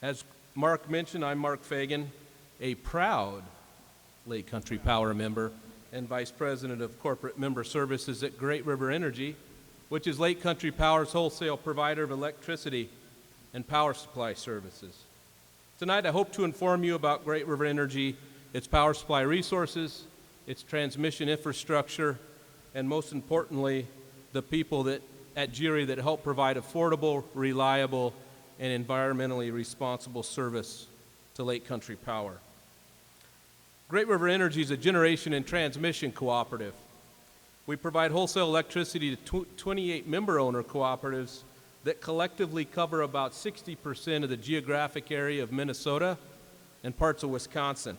As Mark mentioned, I'm Mark Fagan, a proud Lake Country Power member and Vice President of Corporate Member Services at Great River Energy, which is Lake Country Power's wholesale provider of electricity and power supply services. Tonight, I hope to inform you about Great River Energy, its power supply resources, its transmission infrastructure, and most importantly, the people at GRE that help provide affordable, reliable, and environmentally responsible service to Lake Country Power. Great River Energy is a generation and transmission cooperative. We provide wholesale electricity to 28 member-owner cooperatives that collectively cover about 60% of the geographic area of Minnesota and parts of Wisconsin.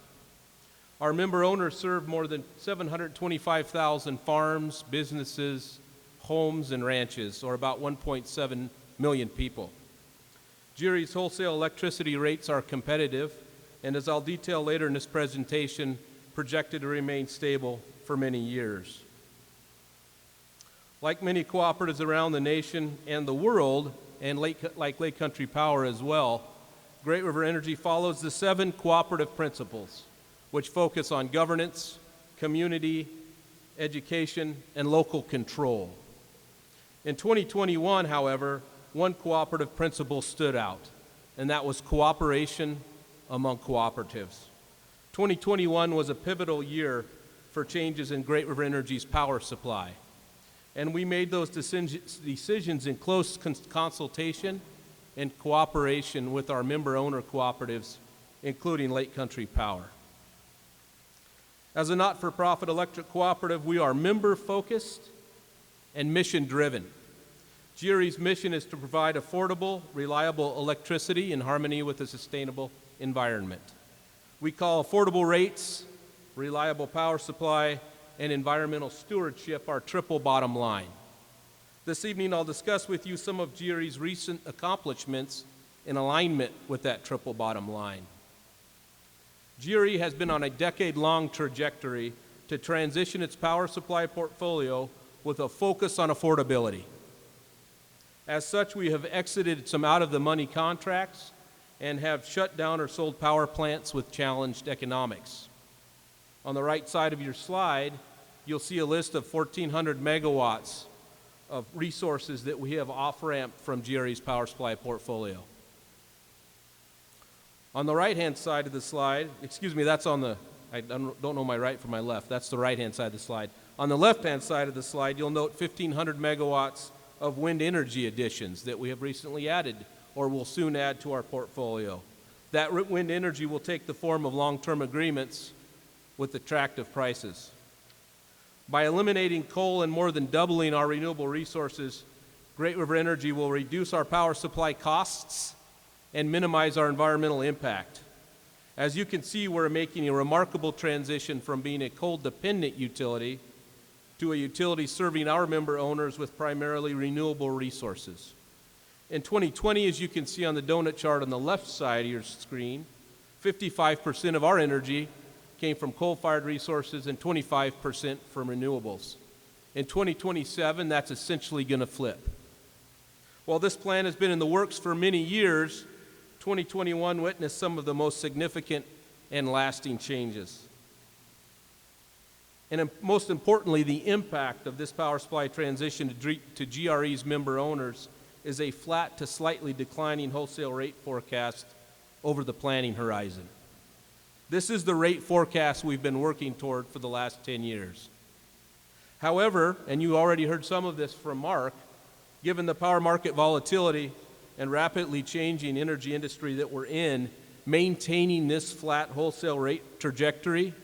Our member owners serve more than 725,000 farms, businesses, homes, and ranches, or about 1.7 million people. GRE's wholesale electricity rates are competitive, and as I'll detail later in this presentation, projected to remain stable for many years. Like many cooperatives around the nation and the world, and like Lake Country Power as well, Great River Energy follows the 7 cooperative principles, which focus on governance, community, education, and local control. In 2021, however, one cooperative principle stood out, and that was cooperation among cooperatives. 2021 was a pivotal year for changes in Great River Energy's power supply, and we made those decisions in close consultation and cooperation with our member-owner cooperatives, including Lake Country Power. As a not-for-profit electric cooperative, we are member-focused and mission-driven. GRE's mission is to provide affordable, reliable electricity in harmony with a sustainable environment. We call affordable rates, reliable power supply, and environmental stewardship our triple bottom line. This evening, I'll discuss with you some of GRE's recent accomplishments in alignment with that triple bottom line. GRE has been on a decade-long trajectory to transition its power supply portfolio with a focus on affordability. As such, we have exited some out-of-the-money contracts and have shut down or sold power plants with challenged economics. On the right side of your slide, you'll see a list of 1,400 megawatts of resources that we have off-ramped from GRE's power supply portfolio. On the right-hand side of the slide, that's on the, I don't know my right from my left, that's the right-hand side of the slide. On the left-hand side of the slide, you'll note 1,500 megawatts of wind energy additions that we have recently added or will soon add to our portfolio. That wind energy will take the form of long-term agreements with attractive prices. By eliminating coal and more than doubling our renewable resources, Great River Energy will reduce our power supply costs and minimize our environmental impact. As you can see, we're making a remarkable transition from being a coal-dependent utility to a utility serving our member owners with primarily renewable resources. In 2020, as you can see on the donut chart on the left side of your screen, 55% of our energy came from coal-fired resources and 25% from renewables. In 2027, that's essentially going to flip. While this plan has been in the works for many years, 2021 witnessed some of the most significant and lasting changes. And most importantly, the impact of this power supply transition to GRE's member owners is a flat to slightly declining wholesale rate forecast over the planning horizon. This is the rate forecast we've been working toward for the last 10 years. However, and you already heard some of this from Mark, given the power market volatility and rapidly changing energy industry that we're in, maintaining this flat wholesale rate trajectory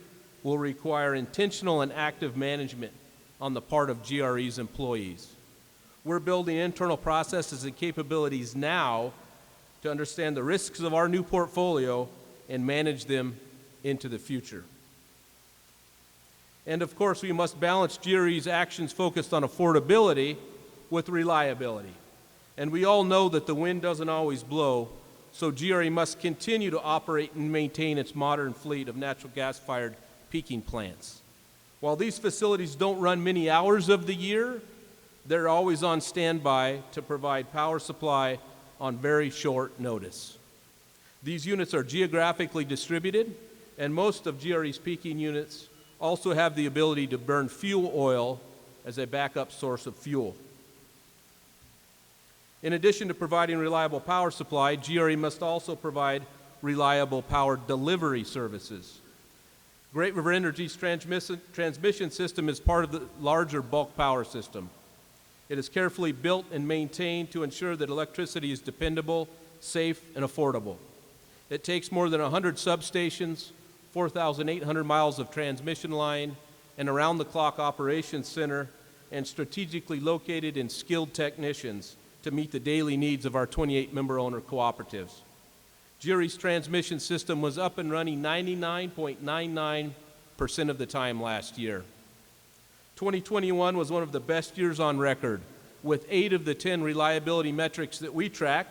will require intentional and active management on the part of GRE's employees. We're building internal processes and capabilities now to understand the risks of our new portfolio and manage them into the future. And of course, we must balance GRE's actions focused on affordability with reliability. And we all know that the wind doesn't always blow, so GRE must continue to operate and maintain its modern fleet of natural gas-fired peaking plants. While these facilities don't run many hours of the year, they're always on standby to provide power supply on very short notice. These units are geographically distributed, and most of GRE's peaking units also have the ability to burn fuel oil as a backup source of fuel. In addition to providing reliable power supply, GRE must also provide reliable power delivery services. Great River Energy's transmission system is part of the larger bulk power system. It is carefully built and maintained to ensure that electricity is dependable, safe, and affordable. It takes more than 100 substations, 4,800 miles of transmission line, an around-the-clock operations center, and strategically located and skilled technicians to meet the daily needs of our 28 member-owner cooperatives. GRE's transmission system was up and running 99.99% of the time last year. 2021 was one of the best years on record, with 8 of the 10 reliability metrics that we track,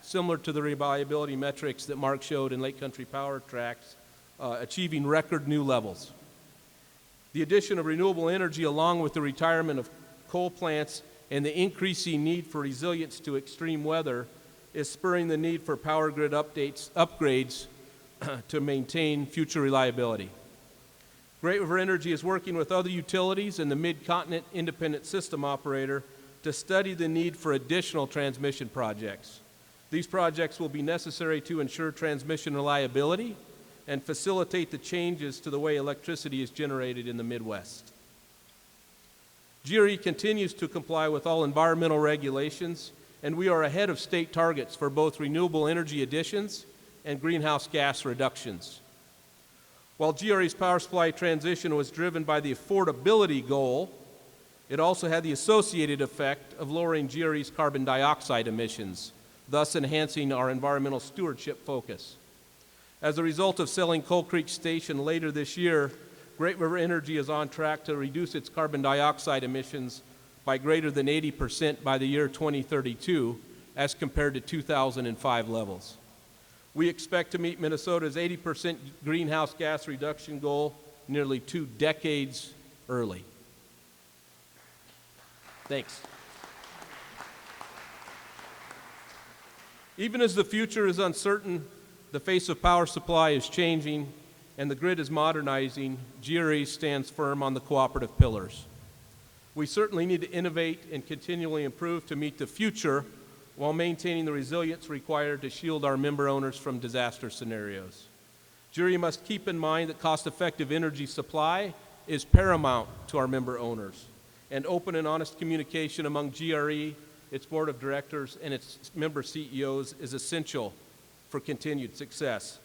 similar to the reliability metrics that Mark showed in Lake Country Power tracks, achieving record new levels. The addition of renewable energy, along with the retirement of coal plants and the increasing need for resilience to extreme weather, is spurring the need for power grid upgrades to maintain future reliability. Great River Energy is working with other utilities and the Mid-Continent Independent System Operator to study the need for additional transmission projects. These projects will be necessary to ensure transmission reliability and facilitate the changes to the way electricity is generated in the Midwest. GRE continues to comply with all environmental regulations, and we are ahead of state targets for both renewable energy additions and greenhouse gas reductions. While GRE's power supply transition was driven by the affordability goal, it also had the associated effect of lowering GRE's carbon dioxide emissions, thus enhancing our environmental stewardship focus. As a result of selling Coal Creek Station later this year, Great River Energy is on track to reduce its carbon dioxide emissions by greater than 80% by the year 2032 as compared to 2005 levels. We expect to meet Minnesota's 80% greenhouse gas reduction goal nearly 2 decades early. Thanks. Even as the future is uncertain, the face of power supply is changing, and the grid is modernizing. GRE stands firm on the cooperative pillars. We certainly need to innovate and continually improve to meet the future while maintaining the resilience required to shield our member owners from disaster scenarios. GRE must keep in mind that cost-effective energy supply is paramount to our member owners, and open and honest communication among GRE, its board of directors, and its member CEOs is essential for continued success.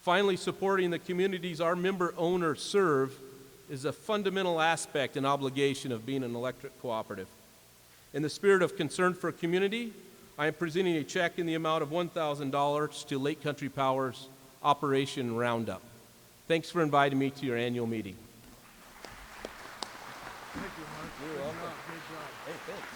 Finally, supporting the communities our member owners serve is a fundamental aspect and obligation of being an electric cooperative. In the spirit of concern for community, I am presenting a check in the amount of $1,000 to Lake Country Power's Operation Roundup. Thanks for inviting me to your annual meeting. Thank you, Mark. You're welcome. Great job. Hey, thanks.